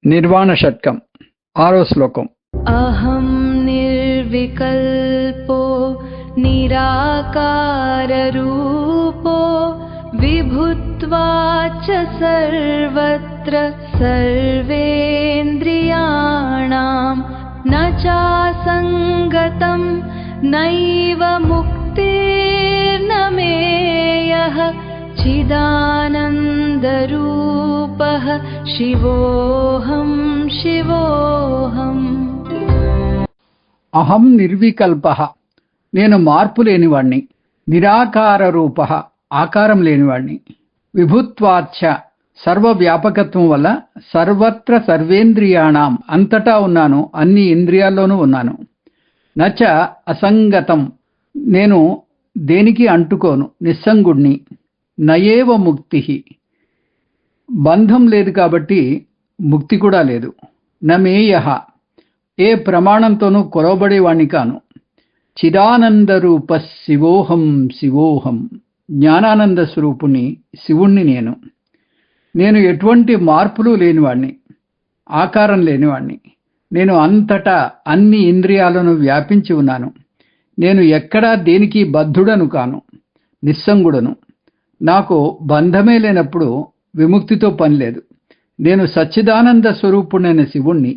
నిర్వాణ షట్కం 6వ శ్లోకం. అహం నిర్వికల్పో నిరాకారరూపో విభుత్వాచ సర్వత్ర సర్వేంద్రియాణాం న చాసంగతం నైవ ముక్తిర్న మేయః చిదానందరూపః శివోహం శివోహం. అహం నిర్వికల్పః, నేను మార్పు లేనివాణ్ణి. నిరాకార రూపః, ఆకారం లేనివాణ్ణి. విభుత్వాచ్చ, సర్వవ్యాపకత్వం వల్ల సర్వత్ర సర్వేంద్రియాణం, అంతటా ఉన్నాను, అన్ని ఇంద్రియాల్లోనూ ఉన్నాను. నచ అసంగతం, నేను దేనికి అంటుకోను, నిస్సంగుణ్ణి. నయేవ ముక్తి, బంధం లేదు కాబట్టి ముక్తి కూడా లేదు. నమేయః, ఏ ప్రమాణంతోనూ కొలవబడేవాణ్ణి కాను. చిదానందరూప శివోహం శివోహం, జ్ఞానానంద స్వరూపుణ్ణి, శివుణ్ణి నేను. నేను ఎటువంటి మార్పులు లేనివాణ్ణి, ఆకారం లేనివాణ్ణి. నేను అంతటా అన్ని ఇంద్రియాలను వ్యాపించి ఉన్నాను. నేను ఎక్కడా దేనికి బద్ధుడను కాను, నిస్సంగుడను. నాకు బంధమే లేనప్పుడు విముక్తితో పని లేదు. నేను సచ్చిదానంద స్వరూపుడైన శివుణ్ణి.